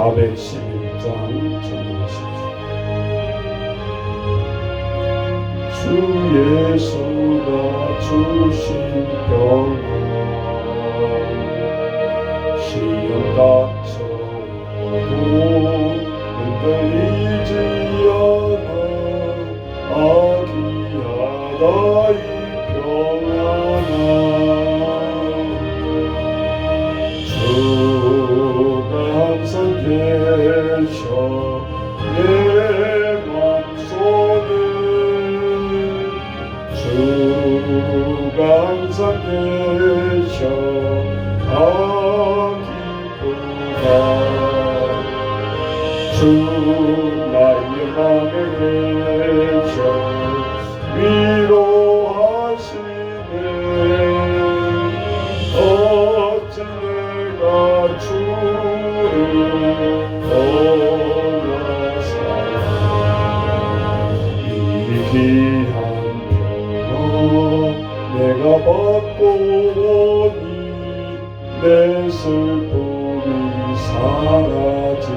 411장 전하십시오. 주 예수가 주신 평안 시험 닥쳐도 흔들리지 않아 아기하다 이 평안아 주가 항상 계셔 내 맘속에 주가 항상 계셔 기쁘다 주 나의 맘에 계셔 위로하시네 어찌 내가 주를 떠나서야 이 귀한 평화 내가 받고 오니 내 슬픔이 사라지고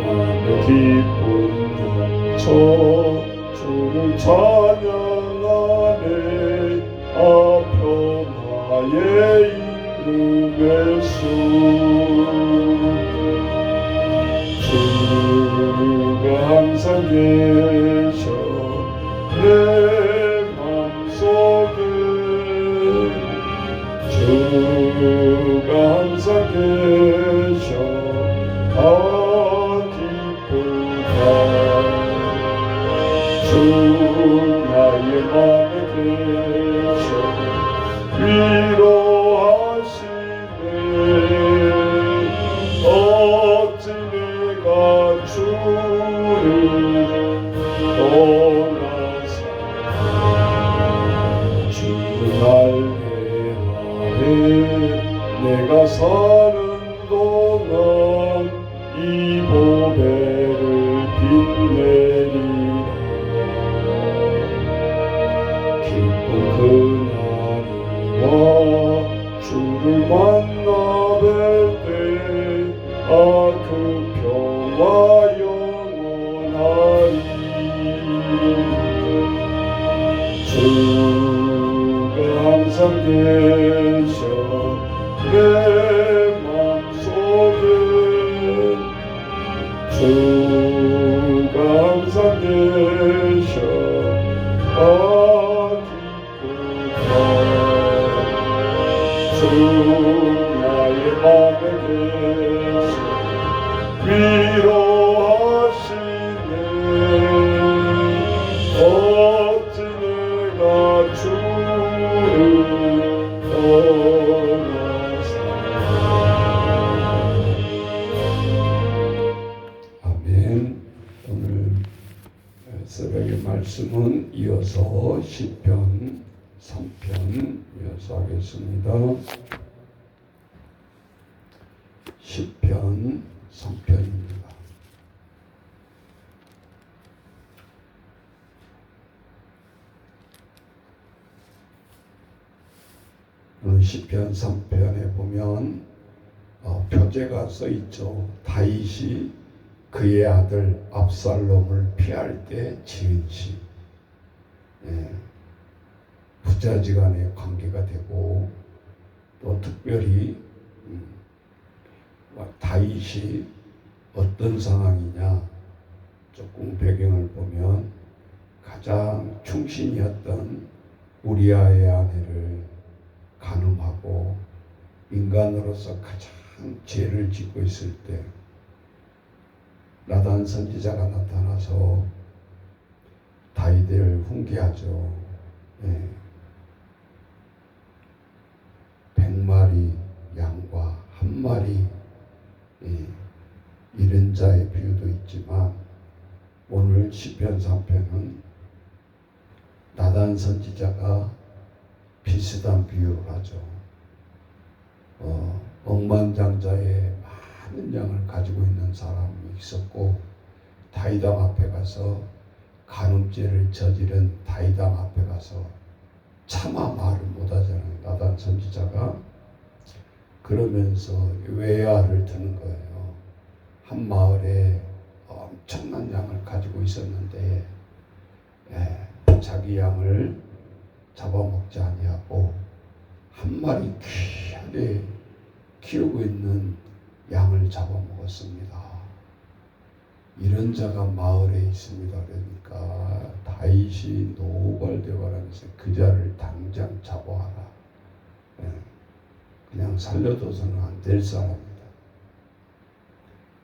나의 기쁨 넘쳐 주를 찬양하네 평화의 임금의 수 주가 항상 계셔 내 맘속에 주가 항상 계셔 기쁘다 주 나의 맘에 계셔 위로하시네 어찌 내가 주를 떠나서 주를 알게 내가 사는 동안 이 보배를 빛내리라 기쁜 그날이 와 주를 만나 뵐 때 그 평화 영원하리 주가 항상 계셔 내 맘속에 주가 항상 계셔 기쁘다 주 나의 맘에 계셔 위로하시네 어찌 내가 주를 아멘. 오늘 새벽의 말씀은 이어서 시편 3편 이어서 하겠습니다. 시편 3편입니다. 오늘 시편 3편에 보면 표제가 써 있죠. 다윗이 그의 아들 압살롬을 피할 때 지은 시. 부자지간의 관계가 되고 또 특별히 다윗이 어떤 상황이냐 조금 배경을 보면 가장 충신이었던 우리아의 아내를 간음하고 인간으로서 가장 죄를 짓고 있을 때 나단 선지자가 나타나서 다윗을 훈계하죠. 100마리 양과 한 마리 잃은 자의 비유도 있지만 오늘 시편 3편은 나단 선지자가 비슷한 비유를 하죠. 억만장자의 많은 양을 가지고 있는 사람이 있었고 다윗왕 앞에 가서 간음죄를 저지른 다윗왕 앞에 가서 차마 말을 못하잖아요. 나단 선지자가 그러면서 외야를 드는 거예요. 한 마을에 엄청난 양을 가지고 있었는데 자기 양을 잡아먹지 아니하고 한 마리 귀하게 키우고 있는 양을 잡아먹었습니다. 이런 자가 마을에 있습니다. 그러니까 다윗이 노발대발하면서 그 자를 당장 잡아와라. 그냥 살려둬서는 안 될 사람이다.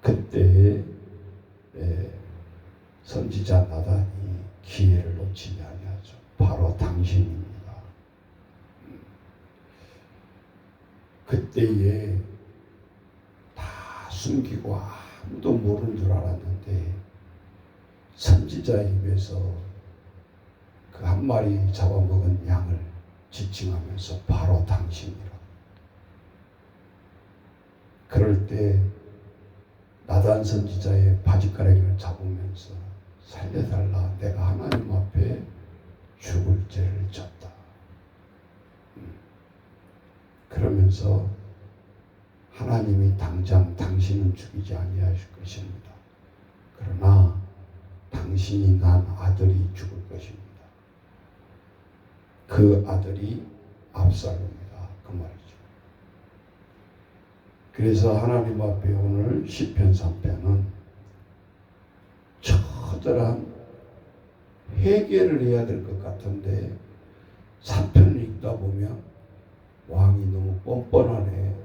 그때 선지자 나단이 기회를 놓치지 아니하죠. 바로 당신입니다. 그때에 다 숨기고 아무도 모르는 줄 알았는데 선지자 입에서 그 한 마리 잡아먹은 양을 지칭하면서 바로 당신이라. 그럴 때 나단 선지자의 바지가랑이를 잡으면서 살려달라. 내가 하나님 앞에 죽을 죄를 졌다. 그러면서 하나님이 당장 당신은 죽이지 아니하실 것입니다. 그러나 당신이 난 아들이 죽을 것입니다. 그 아들이 압살롬이다. 그 말이죠. 그래서 하나님 앞에 오늘 시편 3편은 처절한 회개를 해야 될 것 같은데 3편을 읽다 보면 왕이 너무 뻔뻔하네.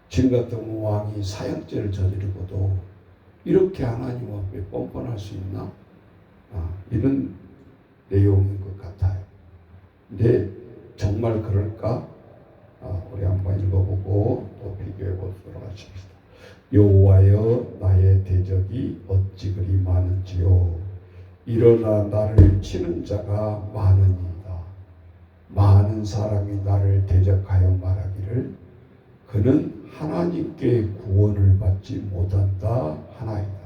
지금 같으면 왕이 사형죄를 저지르고도 이렇게 하나님 앞에 뻔뻔할 수 있나? 이런 내용인 것 같아요. 근데 정말 그럴까? 우리 한번 읽어보고 또 비교해 보도록 하십시다. 여호와여 나의 대적이 어찌 그리 많은지요. 일어나 나를 치는 자가 많으니이다. 많은 사람이 나를 대적하여 말하기를 그는 하나님께 구원을 받지 못한다 하나이다.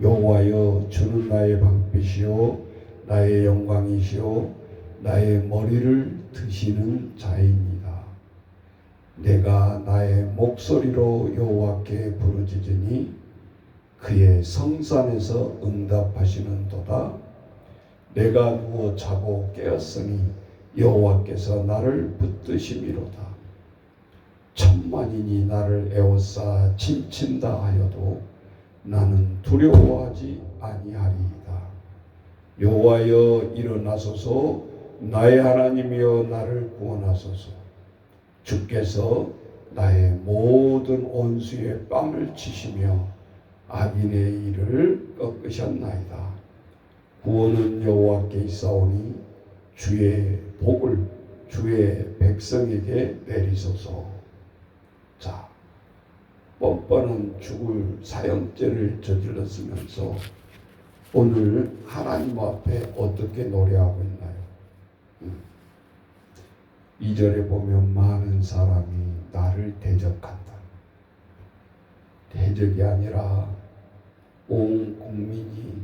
여호와여 주는 나의 방패시요 나의 영광이시요 나의 머리를 드시는 자이니이다. 내가 나의 목소리로 여호와께 부르짖으니 그의 성산에서 응답하시는도다. 내가 누워 자고 깨었으니 여호와께서 나를 붙드심이로다. 천만인이 나를 에워싸 침친다 하여도 나는 두려워하지 아니하리이다. 여호와여 일어나소서. 나의 하나님이여 나를 구원하소서. 주께서 나의 모든 원수의 뺨을 치시며 악인의 일을 꺾으셨나이다. 구원은 여호와께 있사오니 주의 복을 주의 백성에게 내리소서. 자, 뻔뻔한 죽을 사형죄를 저질렀으면서 오늘 하나님 앞에 어떻게 노래하고 있나요? 2절에 보면 많은 사람이 나를 대적한다. 대적이 아니라 온 국민이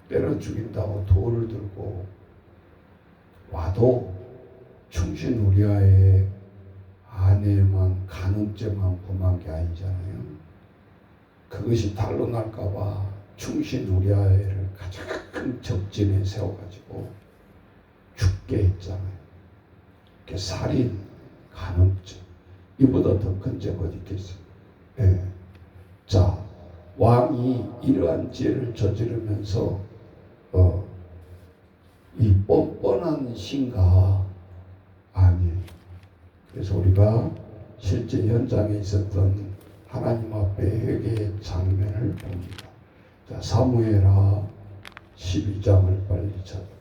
때려 죽인다고 돌을 들고 와도 충신 우리아의 아내만 간음죄만 범한 게 아니잖아요. 그것이 단로 날까봐 충신 우리아를 가장 큰 적진에 세워가지고 죽게 했잖아요. 살인, 간음죄 이보다 더 큰 죄가 어디 있겠어요. 자, 왕이 이러한 죄를 저지르면서 이 뻔뻔한 신가 아니에요. 그래서 우리가 실제 현장에 있었던 하나님 앞에 회개의 장면을 봅니다. 자, 사무엘하 12장을 빨리 찾아보죠.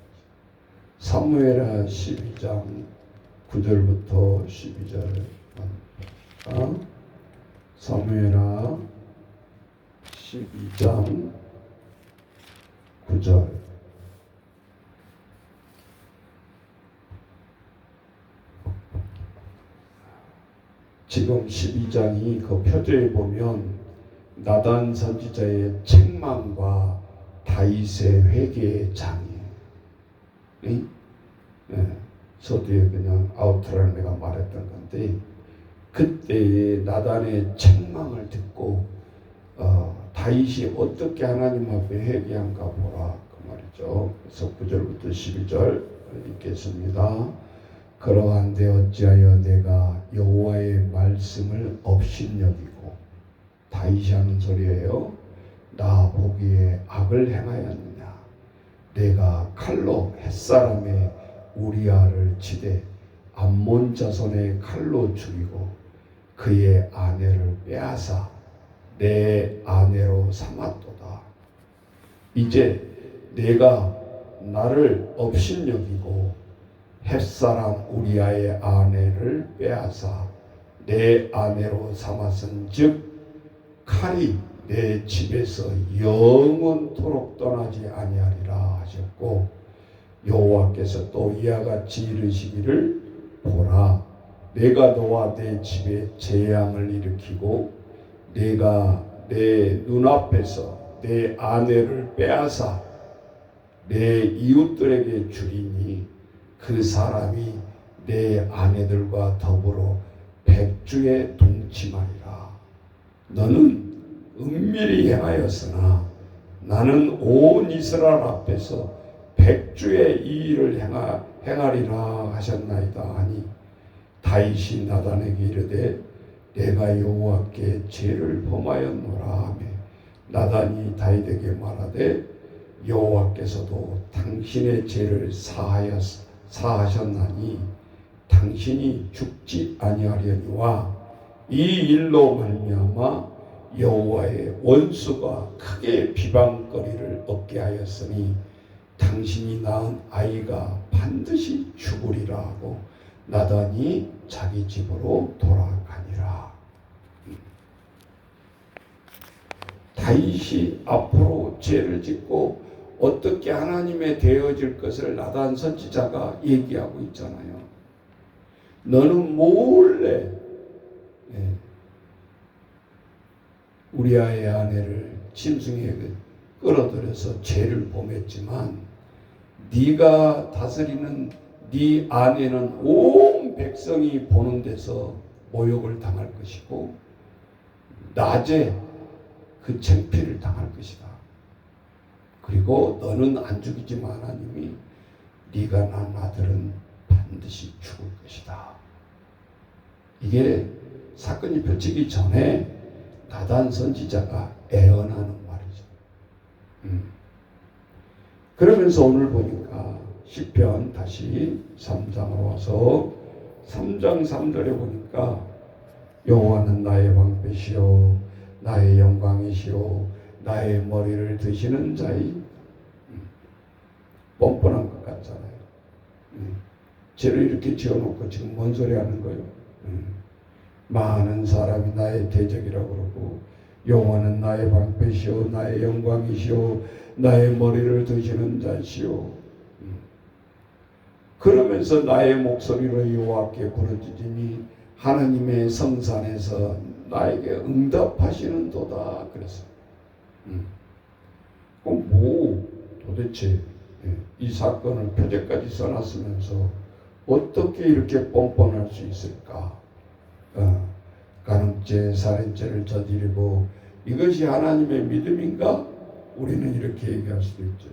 사무엘하 12장 9절부터 12절. 사무엘하 12장 9절. 지금 12장이 그 표제에 보면 나단 선지자의 책망과 다윗의 회개의 장이에요. 서두에 그냥 아우트라인 내가 말했던 건데, 그때 나단의 책망을 듣고 다윗이 어떻게 하나님 앞에 회개한가 보라 그 말이죠. 그래서 9절부터 12절 읽겠습니다. 그러한데 어찌하여 내가 여호와의 말씀을 업신여기고, 다윗이 하는 소리예요. 나 보기에 악을 행하였느냐. 내가 칼로 햇사람의 우리아를 치되 암몬 자손의 칼로 죽이고 그의 아내를 빼앗아 내 아내로 삼았도다. 이제 내가 나를 업신여기고 햇사람 우리아의 아내를 빼앗아 내 아내로 삼았은즉 칼이 내 집에서 영원토록 떠나지 아니하리라 하셨고, 여호와께서 또 이와 같이 이르시기를 보라, 내가 너와 내 집에 재앙을 일으키고 내가 내 눈앞에서 내 아내를 빼앗아 내 이웃들에게 주리니 그 사람이 내 아내들과 더불어 백주에 동침하리라. 너는 은밀히 행하였으나 나는 온 이스라엘 앞에서 백주의 이 일을 행하리라 하셨나이다 하니, 다윗이 나단에게 이르되 내가 여호와께 죄를 범하였노라 하며, 나단이 다윗에게 말하되 여호와께서도 당신의 죄를 사하셨나니 당신이 죽지 아니하려니와 이 일로 말미암아 여호와의 원수가 크게 비방거리를 얻게 하였으니 당신이 낳은 아이가 반드시 죽으리라 하고 나단이 자기 집으로 돌아가니라. 다윗이 앞으로 죄를 짓고 어떻게 하나님의 되어질 것을 나단 선지자가 얘기하고 있잖아요. 너는 몰래 우리아의 아내를 짐승에게 끌어들여서 죄를 범했지만 네가 다스리는 네 아내는 온 백성이 보는 데서 모욕을 당할 것이고 낮에 그 창피를 당할 것이다. 그리고 너는 안 죽이지만 하나님이 네가 낳은 아들은 반드시 죽을 것이다. 이게 사건이 펼치기 전에 나단 선지자가 애언하는 말이죠. 그러면서 오늘 보니까 시편 다시 3장으로 와서 3장 3절에 보니까 여호와는 나의 방패시요 나의 영광이시요 나의 머리를 드시는 자이. 뻔뻔한 것 같잖아요. 죄를 이렇게 지어놓고 지금 뭔 소리 하는 거예요? 많은 사람이 나의 대적이라고 그러고 여호와는 나의 방패시요 나의 영광이시요 나의 머리를 드시는 자시요. 그러면서 나의 목소리로 여호와께 부르짖으니 하나님의 성산에서 나에게 응답하시는 도다. 그래서 그럼 뭐 도대체 이 사건을 표제까지 써놨으면서 어떻게 이렇게 뻔뻔할 수 있을까? 간음죄, 살인죄를 저지르고 이것이 하나님의 믿음인가? 우리는 이렇게 얘기할 수도 있죠.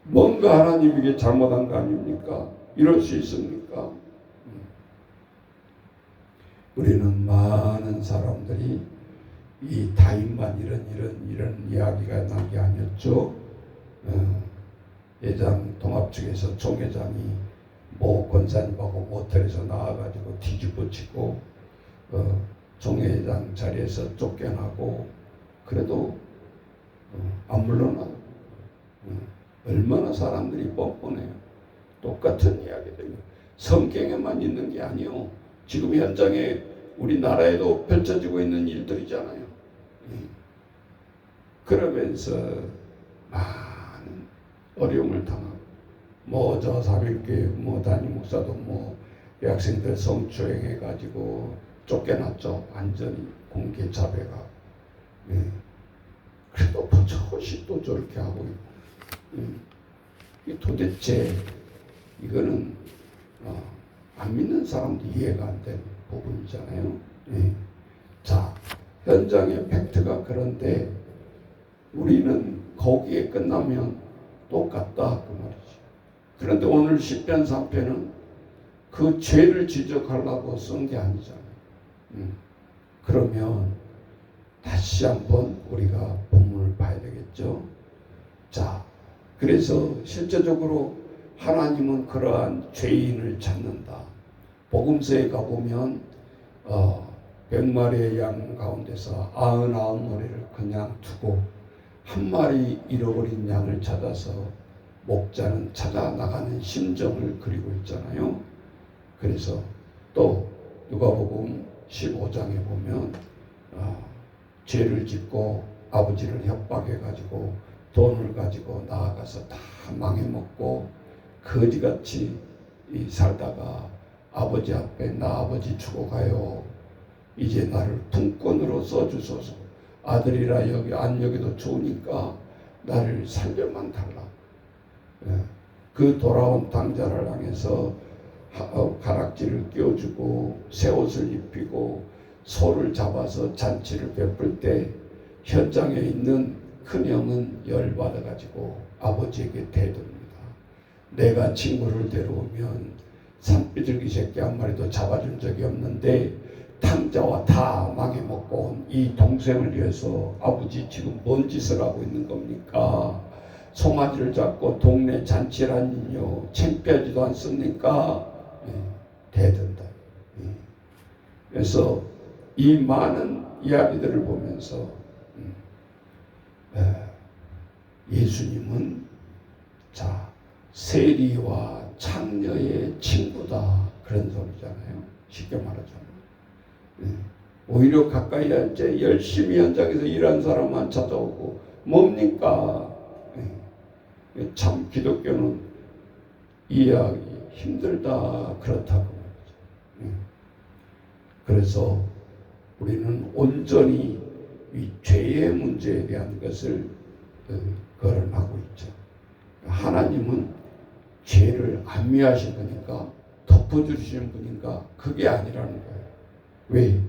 뭔가 하나님에게 잘못한 거 아닙니까? 이럴 수 있습니까? 우리는 많은 사람들이 이 다윗만 이런 이야기가 난 게 아니었죠. 예장 동합 측에서 총회장이 모 권사님하고 모텔에서 나와가지고 뒤집어치고 총회장 자리에서 쫓겨나고 그래도 안 물러나고 얼마나 사람들이 뻔뻔해요. 똑같은 이야기들이요. 성경에만 있는 게 아니요. 지금 현장에 우리나라에도 펼쳐지고 있는 일들이잖아요. 그러면서 많은 어려움을 당하고 저 3일교회 담임 목사도 학생들 성추행해 가지고 쫓겨났죠. 완전히 공개 자백하고. 그래도 버젓이 또 저렇게 하고 있고. 도대체 이거는 안 믿는 사람도 이해가 안 되는 부분이잖아요. 예. 자, 현장의 팩트가 그런데 우리는 거기에 끝나면 똑같다 그 말이죠. 그런데 오늘 시편 3편은 그 죄를 지적하려고 쓴 게 아니잖아요. 그러면 다시 한번 우리가 본문을 봐야 되겠죠. 자, 그래서 실제적으로 하나님은 그러한 죄인을 찾는다. 복음서에 가보면 100마리의 양 가운데서 99마리를 그냥 두고 한 마리 잃어버린 양을 찾아서 목자는 찾아 나가는 심정을 그리고 있잖아요. 그래서 또 누가복음 15장에 보면 죄를 짓고 아버지를 협박해가지고 돈을 가지고 나아가서 다 망해먹고 거지같이 살다가 아버지 앞에 나 아버지 죽어가요. 이제 나를 품꾼으로 써주소서. 아들이라 여기 안 여기도 좋으니까 나를 살려만 달라. 그 돌아온 당자를 향해서 가락지를 끼워주고 새 옷을 입히고 소를 잡아서 잔치를 베풀 때 현장에 있는 큰형은 열받아가지고 아버지에게 대듭니다. 내가 친구를 데려오면 산비둘기 새끼 한 마리도 잡아준 적이 없는데 탕자와 다 망해먹고 온 이 동생을 위해서 아버지 지금 뭔 짓을 하고 있는 겁니까? 송아지를 잡고 동네 잔치라니요. 창피하지도 않습니까? 대든다. 그래서 이 많은 이야기들을 보면서 예수님은 자 세리와 창녀의 친구다 그런 소리잖아요. 쉽게 말하자면 오히려 가까이 앉아 열심히 현장에서 일한 사람만 찾아오고 뭡니까? 참 기독교는 이해하기 힘들다 그렇다고 말이죠. 그래서 우리는 온전히 이 죄의 문제에 대한 것을 거론하고 있죠. 하나님은 죄를 안미하신 분인가 덮어주시는 분인가 그게 아니라는 거예요. 왜?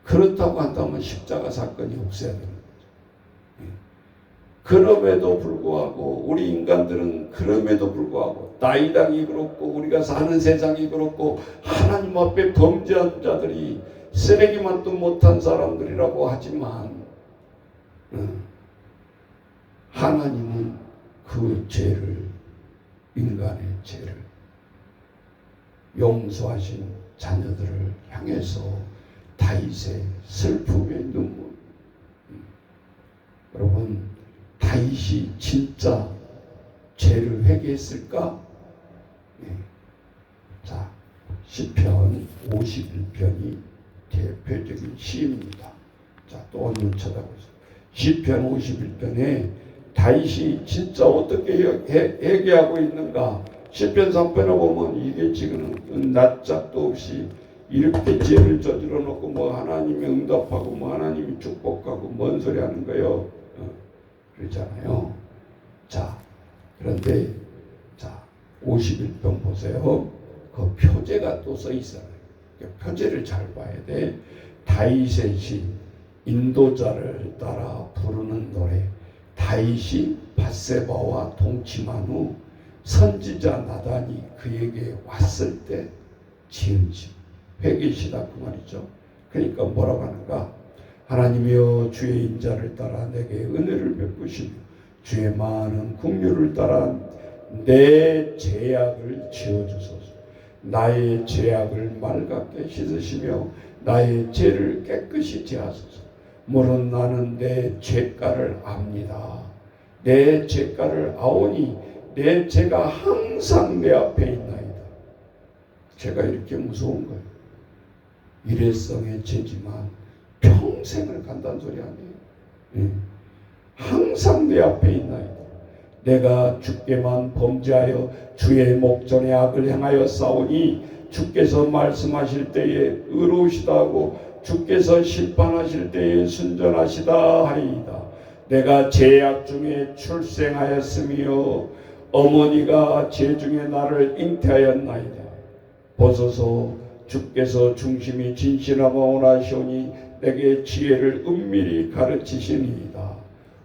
그렇다고 한다면 십자가 사건이 없어야 되는 거죠. 그럼에도 불구하고 우리 인간들은 그럼에도 불구하고 나이당이 그렇고 우리가 사는 세상이 그렇고 하나님 앞에 범죄한 자들이 쓰레기만도 못한 사람들이라고 하지만 하나님은 그 죄를 인간의 죄를 용서하신 자녀들을 향해서 다윗의 슬픔의 눈물 여러분 다윗이 진짜 죄를 회개했을까? 자 시편 51편이 대표적인 시입니다. 자 또 한번 쳐다보세요. 시편 51편에 다윗이 진짜 어떻게 회개하고 있는가? 시편 3편을 보면 이게 지금 낯짝도 없이 이렇게 죄를 저질러 놓고 뭐 하나님이 응답하고 뭐 하나님이 축복하고 뭔 소리 하는 거예요? 그렇잖아요. 자 그런데 자 51편 보세요. 그 표제가 또 써 있어요. 표제를 잘 봐야 돼. 다윗의 시 인도자를 따라 부르는 노래. 다윗이 밧세바와 동침한 후 선지자 나단이 그에게 왔을 때 지은 시 회개시다 그 말이죠. 그러니까 뭐라고 하는가? 하나님이여 주의 인자를 따라 내게 은혜를 베푸시며 주의 많은 긍휼을 따라 내 죄악을 지어주소서. 나의 죄악을 맑게 씻으시며 나의 죄를 깨끗이 제하소서. 물론 나는 내 죄가를 압니다. 내 죄가를 아오니 내 죄가 항상 내 앞에 있나이다. 죄가 이렇게 무서운 거예요. 일회성의 죄지만 평생을 간다는 소리 아니에요. 항상 내 앞에 있나이다. 내가 주께만 범죄하여 주의 목전에 악을 행하여 싸우니 주께서 말씀하실 때에 의로우시다 하고 주께서 심판하실 때에 순전하시다 하리이다. 내가 죄악 중에 출생하였으며 어머니가 재중에 나를 잉태하였나이다. 보소서 주께서 중심이 진실하고 원하시오니 내게 지혜를 은밀히 가르치시니이다.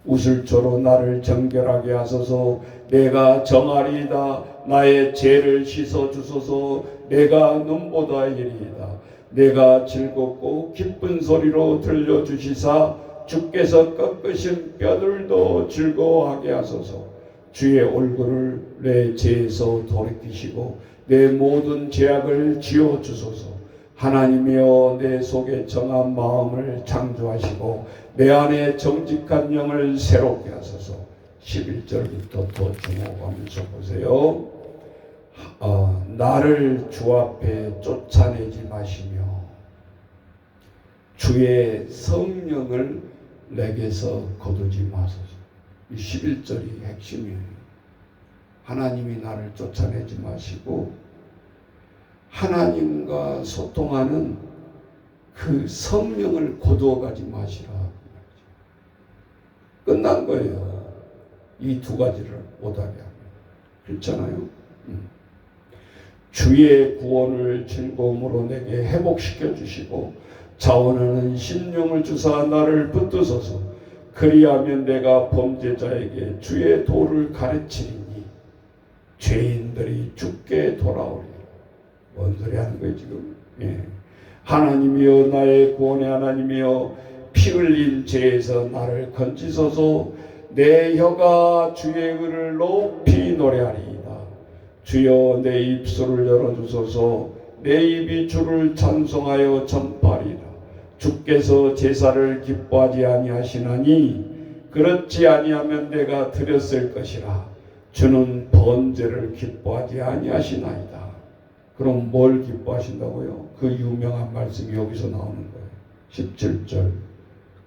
우슬초로 나를 정결하게 하소서. 내가 정하리이다. 나의 죄를 씻어 주소서. 내가 눈보다 이리이다. 내가 즐겁고 기쁜 소리로 들려주시사 주께서 꺾으신 뼈들도 즐거워하게 하소서. 주의 얼굴을 내 죄에서 돌이키시고 내 모든 죄악을 지어 주소서. 하나님이여 내 속에 정한 마음을 창조하시고 내 안에 정직한 영을 새롭게 하소서. 11절부터 더 주목하면서 보세요. 나를 주 앞에 쫓아내지 마시며 주의 성령을 내게서 거두지 마소서. 이 11절이 핵심이에요. 하나님이 나를 쫓아내지 마시고 하나님과 소통하는 그 성령을 거두어가지 마시라. 끝난 거예요. 이 두 가지를 못하게 하면. 그렇잖아요. 주의 구원을 즐거움으로 내게 회복시켜 주시고 자원하는 심령을 주사 나를 붙드소서. 그리하면 내가 범죄자에게 주의 도를 가르치리니 죄인들이 주께 돌아오리라. 뭔 소리 하는 거예요 지금? 하나님이여 나의 구원의 하나님이여 피 흘린 죄에서 나를 건지소서. 내 혀가 주의 의를 높이 노래하리이다. 주여 내 입술을 열어주소서. 내 입이 주를 찬송하여 전파하리라. 주께서 제사를 기뻐하지 아니하시나니 그렇지 아니하면 내가 드렸을 것이라. 주는 번제를 기뻐하지 아니하시나이다. 그럼 뭘 기뻐하신다고요? 그 유명한 말씀이 여기서 나오는 거예요. 17절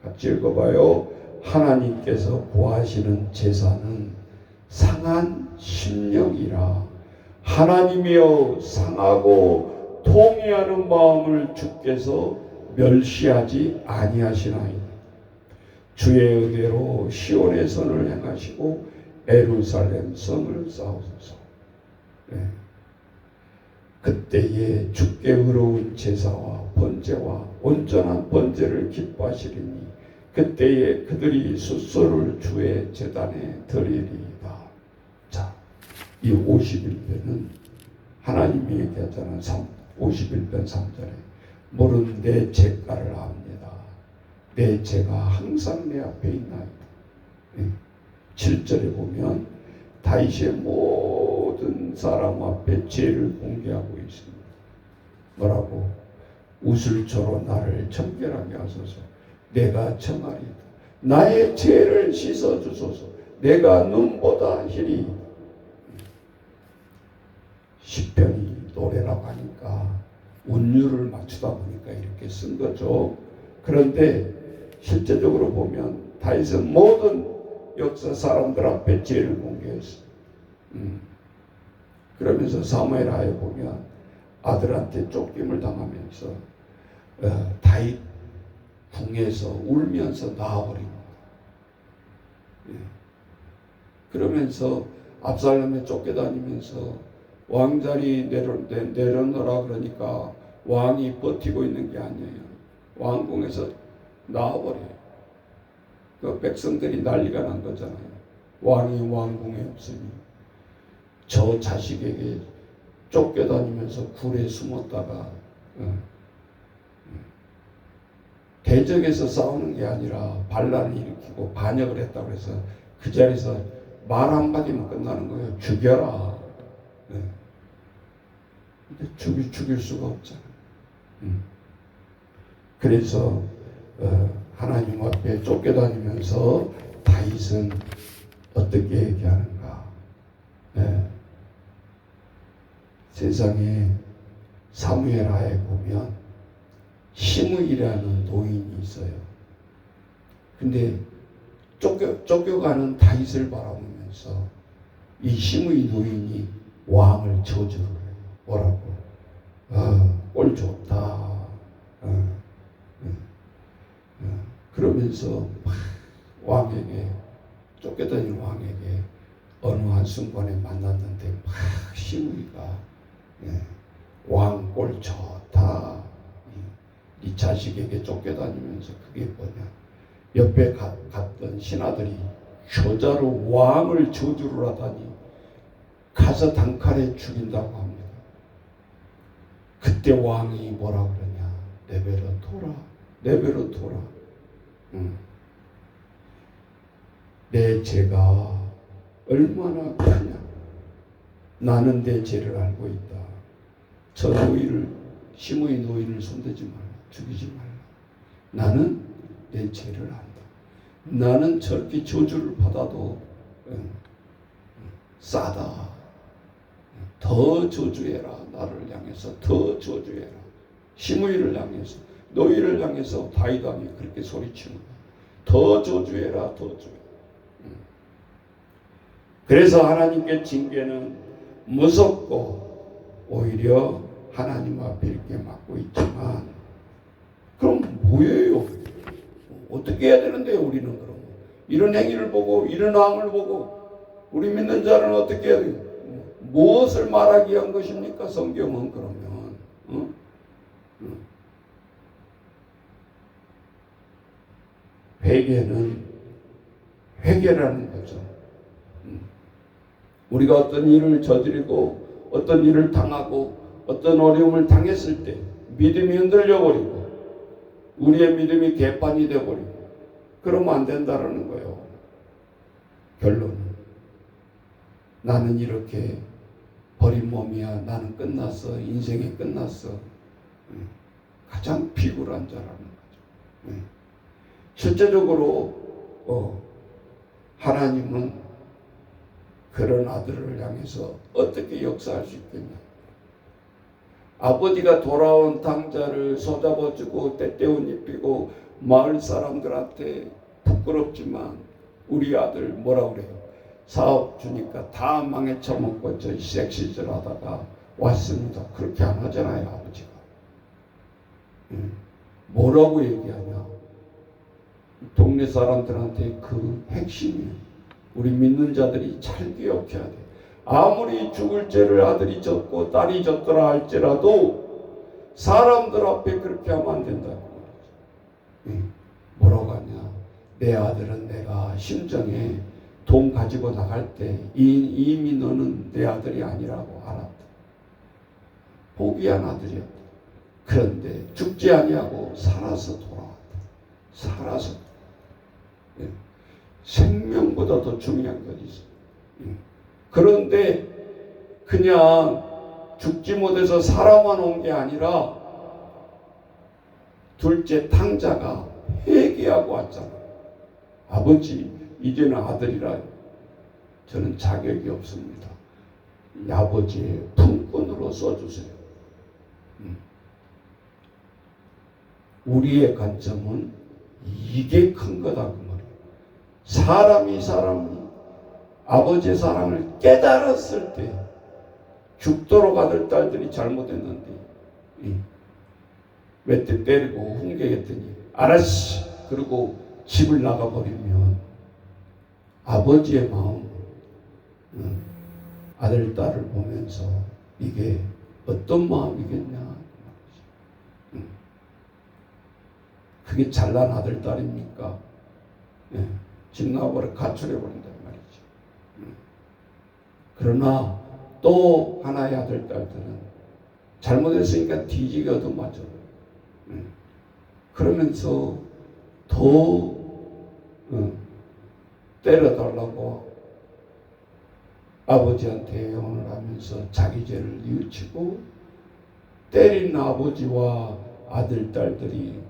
같이 읽어봐요. 하나님께서 구하시는 제사는 상한 심령이라. 하나님이여 상하고 통회하는 마음을 주께서 멸시하지 아니하시나이다. 주의 은혜로 시온의 선을 행하시고 예루살렘 성을 쌓으소서. 그때에 주께 의로운 제사와 번제와 온전한 번제를 기뻐하시리니 그때에 그들이 숫소를 주의 제단에 드리리이다. 자, 이 51편은 하나님이 얘기하잖아요. 51편 3절에 모른 내 죄가를 압니다. 내 죄가 항상 내 앞에 있나이다. 7절에 보면 다윗의 모든 사람 앞에 죄를 공개하고 있습니다. 뭐라고? 우슬초로 나를 정결하게 하소서. 내가 정하리이다. 나의 죄를 씻어주소서. 내가 눈보다 희리. 시편이 노래라고 하니까 운율을 맞추다 보니까 이렇게 쓴 거죠. 그런데 실제적으로 보면 다윗은 모든 역사 사람들 앞에 죄를 공개했어요. 그러면서 사무엘하에 보면 아들한테 쫓김을 당하면서 다윗 궁에서 울면서 나와버립니다. 그러면서 압살롬에 쫓겨다니면서 왕자리 내려놓으라 그러니까 왕이 버티고 있는 게 아니에요. 왕궁에서 나와버려요. 그 백성들이 난리가 난 거잖아요. 왕이 왕궁에 없으니 저 자식에게 쫓겨다니면서 굴에 숨었다가 대적에서 싸우는 게 아니라 반란을 일으키고 반역을 했다고 해서 그 자리에서 말 한마디면 끝나는 거예요. 죽여라. 근데 죽일 수가 없잖아요. 그래서 하나님 앞에 쫓겨다니면서 다윗은 어떻게 얘기하는가? 세상에 사무엘하에 보면 시므이라는 노인이 있어요. 근데 쫓겨가는 다윗을 바라보면서 이 시므이 노인이 왕을 저주를 해요. 뭐라고? 꼴 좋다. 그러면서 왕에게 쫓겨다니는 왕에게 어느 한순간에 만났는데 막 시므이가 왕 꼴 좋다. 이 자식에게 쫓겨다니면서 그게 뭐냐. 옆에 갔던 신하들이 효자로 왕을 저주를 하다니 가서 단칼에 죽인다고 합니다. 그때 왕이 뭐라 그러냐. 내버려둬라. 내버려둬라. 내 죄가 얼마나 크냐. 나는 내 죄를 알고 있다. 저 노인을, 시므이 노인을 손대지 말라. 죽이지 말라. 나는 내 죄를 안다. 나는 저렇게 저주를 받아도 싸다. 더 저주해라. 나를 향해서 더 저주해라. 시므이를 향해서, 노인을 향해서 다윗왕이 그렇게 소리치는 거야. 더 저주해라. 더 저주해라. 그래서 하나님께 징계는 무섭고 오히려 하나님 앞에 이렇게 맡고 있지만, 그럼 뭐예요? 어떻게 해야 되는데 우리는 그럼 이런 행위를 보고 이런 왕을 보고 우리 믿는 자는 어떻게 해야 돼요? 무엇을 말하기 위한 것입니까? 성경은 그러면 회개는 회개라는 거죠. 우리가 어떤 일을 저지르고 어떤 일을 당하고 어떤 어려움을 당했을 때 믿음이 흔들려버리고 우리의 믿음이 개판이 되어버리고 그러면 안 된다라는 거예요. 결론은 나는 이렇게 버린 몸이야. 나는 끝났어. 인생이 끝났어. 가장 비굴한 자라는 거죠. 실제적으로 하나님은 그런 아들을 향해서 어떻게 역사할 수 있겠냐. 아버지가 돌아온 당자를 손잡아주고 떼떼옷 입히고 마을 사람들한테 부끄럽지만 우리 아들 뭐라 그래요? 사업 주니까 다 망해 처먹고 저 섹시질 하다가 왔습니다. 그렇게 안 하잖아요, 아버지가. 뭐라고 얘기하냐? 동네 사람들한테 그 핵심이에요. 우리 믿는 자들이 잘 기억해야 돼. 아무리 죽을 죄를 아들이 졌고 딸이 졌더라 할지라도 사람들 앞에 그렇게 하면 안 된다고 말이죠. 뭐라고 하냐? 내 아들은 내가 심정에 돈 가지고 나갈 때 이미 너는 내 아들이 아니라고 알았다. 포기한 아들이었다. 그런데 죽지 아니하고 살아서 돌아왔다. 살아서. 생명보다 더 중요한 것이 있어요. 그런데 그냥 죽지 못해서 살아만 온 게 아니라 둘째 탕자가 회개하고 왔잖아. 아버지, 이제는 아들이라 저는 자격이 없습니다. 이 아버지의 품꾼으로 써주세요. 우리의 관점은 이게 큰 거다 그 말이에요. 사람이 아버지의 사랑을 깨달았을 때 죽도록 아들 딸들이 잘못했는데 몇 대 때리고 훈계했더니 알았어 그리고 집을 나가버리면 아버지의 마음 아들 딸을 보면서 이게 어떤 마음이겠냐. 그게 잘난 아들 딸입니까? 집 나와버려 가출해버린단 말이죠. 그러나 또 하나의 아들 딸들은 잘못했으니까 뒤지게 얻어맞아. 그러면서 더 때려달라고 아버지한테 애원을 하면서 자기 죄를 뉘우치고 때린 아버지와 아들 딸들이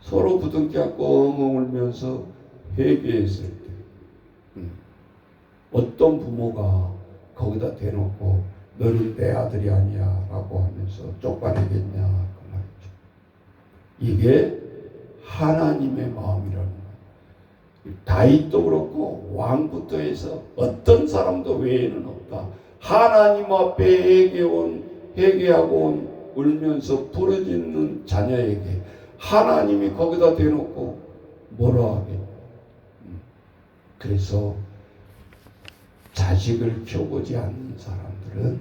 서로 부둥켜 안고 엉엉 울면서 회개했을 때 어떤 부모가 거기다 대놓고 너는 내 아들이 아니야 라고 하면서 쫓아내겠냐 그 말이죠. 이게 하나님의 마음이라는 거예요. 다윗도 그렇고 왕부터 해서 어떤 사람도 외에는 없다. 하나님 앞에 회개하고 온 울면서 부르짖는 자녀에게 하나님이 거기다 대놓고 뭐라 하겠냐. 그래서 자식을 키워보지 않는 사람들은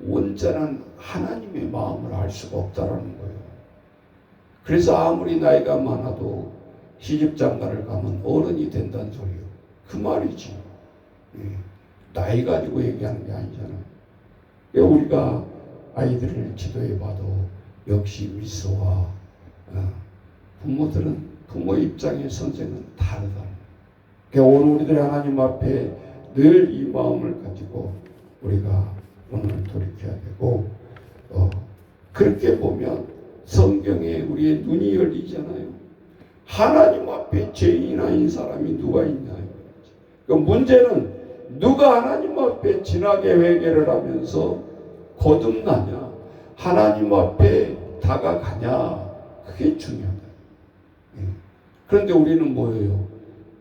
온전한 하나님의 마음을 알 수가 없다라는 거예요. 그래서 아무리 나이가 많아도 시집장가를 가면 어른이 된다는 소리요. 그 말이지. 나이 가지고 얘기하는 게 아니잖아요. 우리가 아이들을 지도해봐도 역시 미소와 부모들은 부모 입장의 선생은 다르다. 오늘 우리들이 하나님 앞에 늘 이 마음을 가지고 우리가 오늘 돌이켜야 되고 그렇게 보면 성경에 우리의 눈이 열리잖아요. 하나님 앞에 죄인 아닌 사람이 누가 있냐. 그 문제는 누가 하나님 앞에 진하게 회개를 하면서 거듭나냐, 하나님 앞에 다가가냐, 그게 중요하다. 그런데 우리는 뭐예요?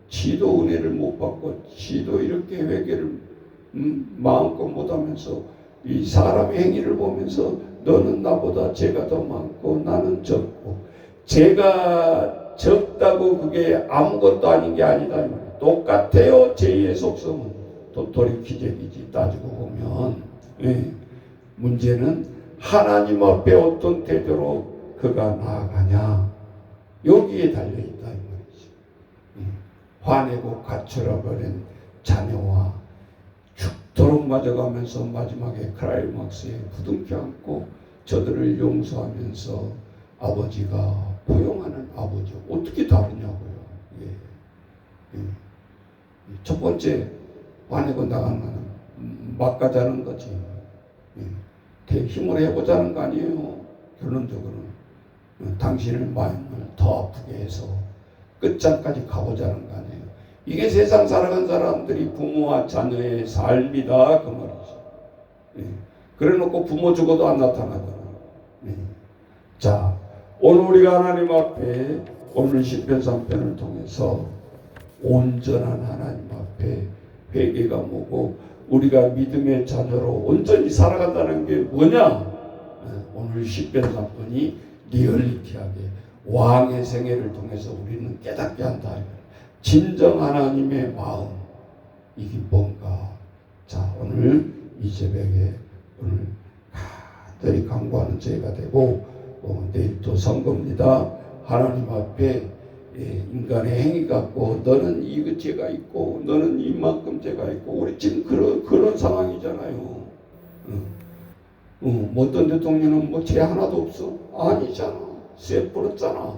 지도 은혜를 못 받고 지도 이렇게 회개를 마음껏 못하면서 이 사람의 행위를 보면서 너는 나보다 죄가 더 많고 나는 적고, 죄가 적다고 그게 아무것도 아닌 게 아니다. 똑같아요. 죄의 속성은 도토리 기적이지. 따지고 보면 문제는 하나님 앞에 어떤 태도로 그가 나아가냐, 여기에 달려있다 이 말이지. 화내고 가출해버린 자녀와 죽도록 맞아가면서 마지막에 클라이막스에 부둥켜 안고 저들을 용서하면서 아버지가 포용하는 아버지, 어떻게 다르냐고요. 첫 번째 화내고 나가는 거는 막가자는 거지. 힘을 해보자는 거 아니에요. 결론적으로는 당신의 마음을 더 아프게 해서 끝장까지 가보자는 거 아니에요. 이게 세상 살아간 사람들이 부모와 자녀의 삶이다 그 말이죠. 그래놓고 부모 죽어도 안 나타나잖아. 자, 오늘 우리가 하나님 앞에 오늘 시편 3편을 통해서 온전한 하나님 앞에 회개가 뭐고 우리가 믿음의 자녀로 온전히 살아간다는 게 뭐냐? 오늘 시편 3편이 리얼리티하게 왕의 생애를 통해서 우리는 깨닫게 한다. 진정 하나님의 마음, 이게 뭔가. 자, 오늘 이 새벽에 오늘 간절히 강구하는 저희가 되고 내일 또 선거입니다. 하나님 앞에 인간의 행위 갖고 너는 이 죄가 있고 너는 이만큼 죄가 있고 우리 지금 그런 상황이잖아요. 어떤 대통령은 뭐 죄 하나도 없어? 아니잖아. 쇠 뿌렸잖아.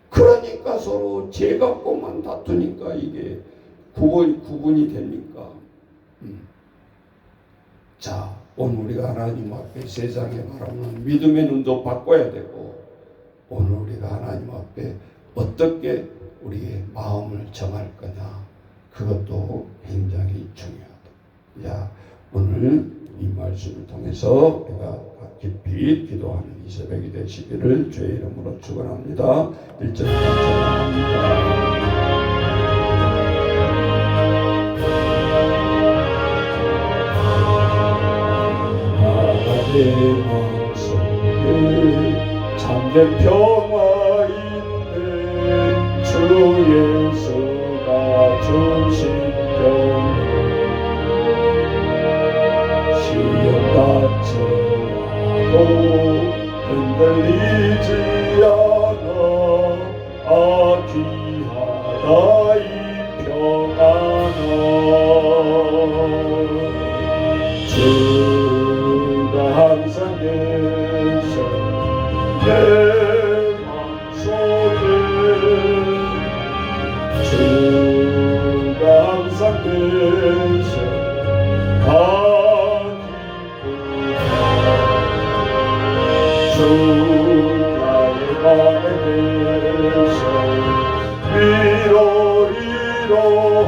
그러니까 서로 죄 갖고만 다투니까 이게 구분이 됩니까? 자, 오늘 우리가 하나님 앞에 세상에 바라는 믿음의 눈도 바꿔야 되고 오늘 우리가 하나님 앞에 어떻게 우리의 마음을 정할 거냐, 그것도 굉장히 중요하다. 자, 오늘 이 말씀을 통해서 우리가 깊이 기도하는 이 새벽이 되시기를 주의 이름으로 축원합니다. 1절 감사합니다. 내 마음속에 참된 평화 있는 주 예수가 주신 평화, 시험 닥쳐와도 흔들리지 않아 귀하다 이 평안은 항상 계셔 내 맘속에 주가 항상 계셔 다 기쁘다 주가 내 맘에 계셔 위로리로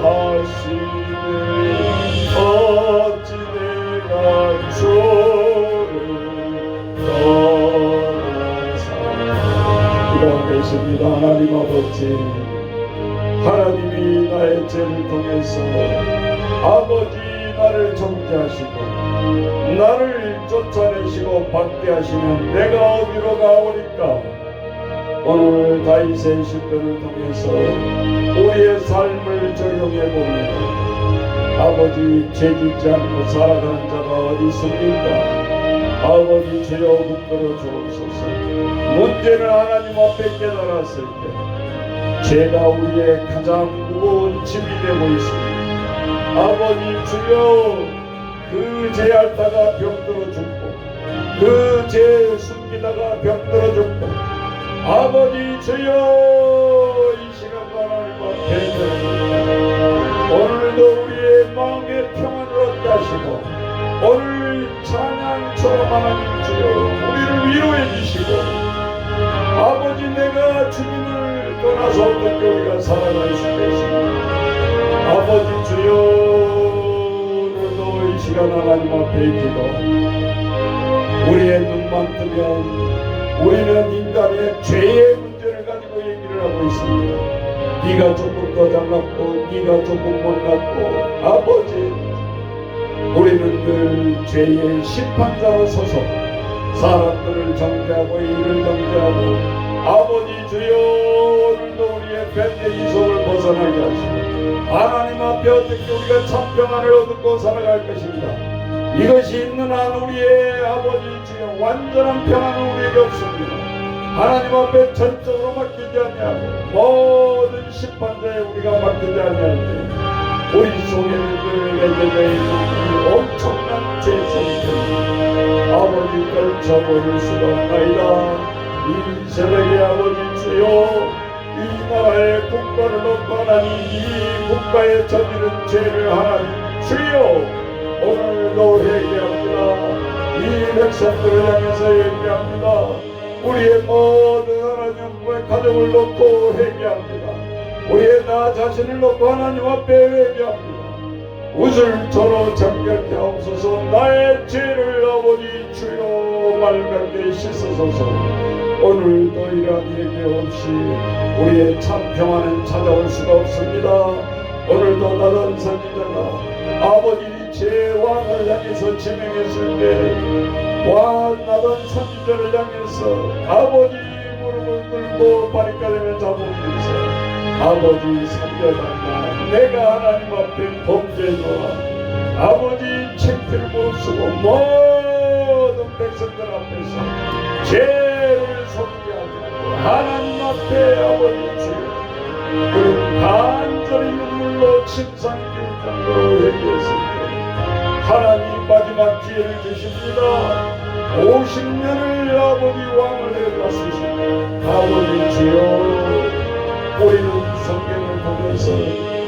하시네 어찌 내가 기도하겠습니다. 하나님 아버지, 하나님이 나의 죄를 통해서 아버지 나를 정죄하시고 나를 쫓아내시고 받게 하시면 내가 어디로 가오리까? 오늘 다윗의 시편을 통해서 우리의 삶을 적용해 봅니다. 아버지 죄짓지 않고 살아가는 자가 어디 있습니까? 아버지 주여 붙들어 주옵소서. 문제는 하나님 앞에 깨달았을 때 죄가 우리의 가장 무거운 짐이 되고 있습니다. 아버지 주여 그 죄 앓다가 병들어 죽고 그 죄 숨기다가 병들어 죽고 아버지 주여 이 시간도 하나님 앞에 드립니다. 오늘도 우리의 마음의 평안을 얻게 하시고 오늘 찬양처럼 하나님 주여 우리를 위로해 주시고 아버지 내가 주님을 떠나서 어떻게 우리가 살아갈 수 있겠습니까? 아버지 주여 오늘도 이 시간 하나님 앞에 기도 우리의 눈만 뜨면 우리는 인간의 죄의 문제를 가지고 얘기를 하고 있습니다. 네가 조금 더 잘났고 네가 조금 못났고 아버지 우리는 늘 죄의 심판자로 서서 사람들을 정죄하고 일을 정죄하고 아버지 주여 오늘도 우리의 뱃대 이속을 벗어나게 하시고 하나님 앞에 어떻게 우리가 참 평안을 얻고 살아갈 것인가. 이것이 있는 한 우리의 아버지 주여 완전한 평안은 우리에게 없습니다. 하나님 앞에 전적으로 맡기지 아니하고 모든 심판자에 우리가 맡기지 아니할 때 우리 속에는 늘 내재되어 있는 이 엄청난 죄성들 아버지 떨쳐버릴 수가 없나이다. 이 새벽에 아버지 주여 이 나라의 국가를 놓고 하나님 이 국가에 저지른 죄를 하나님 주여 오늘도 회개합니다. 이 백성들을 향해서 회개합니다. 우리의 모든 하나님의 가족을 놓고 회개합니다. 우리의 나 자신을 놓고 하나님 앞에 회개합니다. 우슬처럼 정결케 하옵소서. 나의 죄를 아버지 주여 맑게 씻으소서. 오늘도 이러한 회개 없이 우리의 참 평안은 찾아올 수가 없습니다. 오늘도 나단 선지자가 아버지 제 왕을 향해서 지명했을 때 나단 선지자를 향해서 아버지 무릎을 꿇고 바리까지를 잡으면서 아버지 선지자가 내가 하나님 앞에 범죄노라 아버지 창피를 못쓰고 모든 백성들 앞에서 죄를 속죄하고 하나님 앞에 아버지 주여 그리고 간절히 눈물로 침상 기울 정도로 회개했습니다. 하나님 마지막 기회를 주십니다. 50년을 아버지 왕을 해갔으십니다. 아버지 주여 우리는 성경을 보면서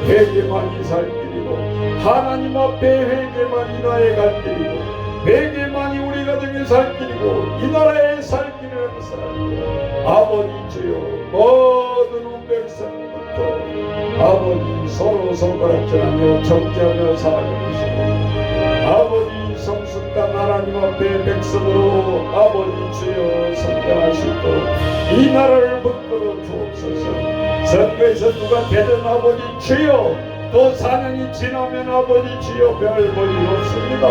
회개만이 살 길이고 하나님 앞에 회개만이 나의 갈 길이고 회개만이 우리 가정의 살 길이고 이 나라의 살 길이라는 사람이고 아버지 주여 모든 백성부터 아버지 서로 손가락질하며 정죄하며 살아가고 있습니다. 아버지 성숙한 하나님 앞에 백성으로 아버지 주여 성장하시고 이 나라를 붙들어 주옵소서. 선거에서 누가 되든 아버지 주여 또 4년이 지나면 아버지 주여 별 볼일 없습니다.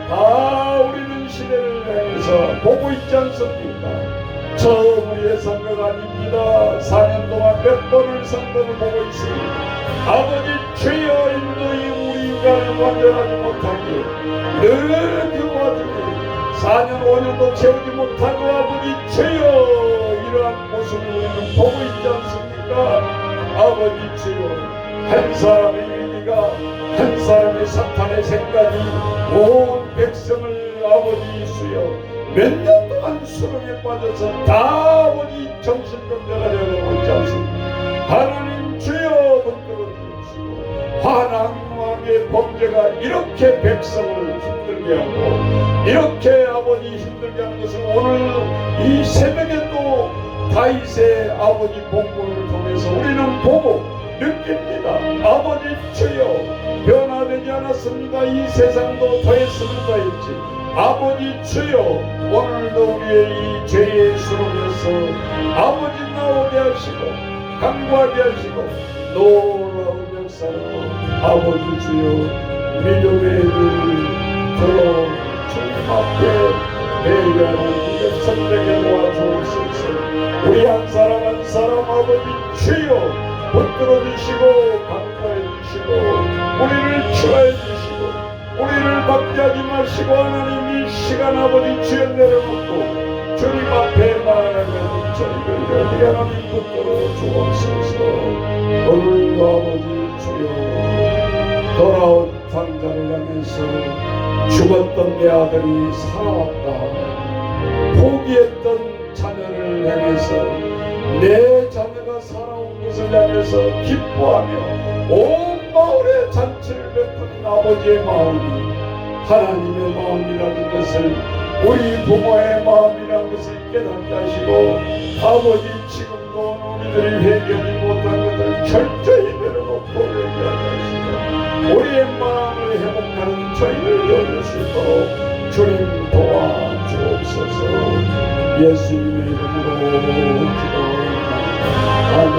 다 우리는 시대를 향해서 보고 있지 않습니까? 처음 우리의 선거가 아닙니다. 4년 동안 몇 번을 선거를 보고 있습니다. 아버지 주여 인도히 우리 인간을 완전하지 못하게 늘 그 와중에 4년 5년도 채우지 못하고 아버지 주여 이러한 모습을 우리는 보고 있지 않습니까? 아버지 주여 한 사람의 위기가 한 사람의 사탄의 생각이 온 백성을 아버지 주여 몇 년 동안 수렁에 빠져서 다 아버지 정신병자가 되어가고 있지 않습니까? 하나님 주여 붙들어 주시고 환왕왕의 범죄가 이렇게 백성을 힘들게 하고 이렇게 아버지 힘들게 하는 것을 오늘 이 새벽에 또 다윗의 아버지 복문을 통해서 우리는 보고 느낍니다. 아버지 주여 변화되지 않았습니다. 이 세상도 더했으면 더했지 아버지 주여 오늘도 우리의 이 죄의 수렁에서 아버지 나오게 하시고 강구하게 하시고 놀라운 역사로 아버지 주여 믿음의 눈을 들어 주님 앞에 매일하는 백성에게 도와주옵소서. 우리 한 사람 아버지 주여 붙들어 주시고 강구해 주시고 우리를 치유해 주시고 우리를 박제하지 마시고 하나님 이 시간 아버지 주여 내려놓고 주님 앞에 나아가는 저희를 여기 하나님 붙들어 주옵소서. 오늘도 아버지 주여 돌아온 장자를 향해서 죽었던 내 아들이 살아왔다, 포기했던 자녀를 향해서 내 자녀가 살아온 것을 향해서 기뻐하며 온 마을에 잔치를 베푸는 아버지의 마음이 하나님의 마음이라는 것을, 우리 부모의 마음이라는 것을 깨닫게 하시고 아버지 지금도 우리들이 회개하지 못한 것을 철저히 내려놓고 회개하게 하시고 우리의 마음을 회복하는 저희를 열릴 수 있도록 주님 도와주옵소서. 예수님의 이름으로 기도합니다. 아멘.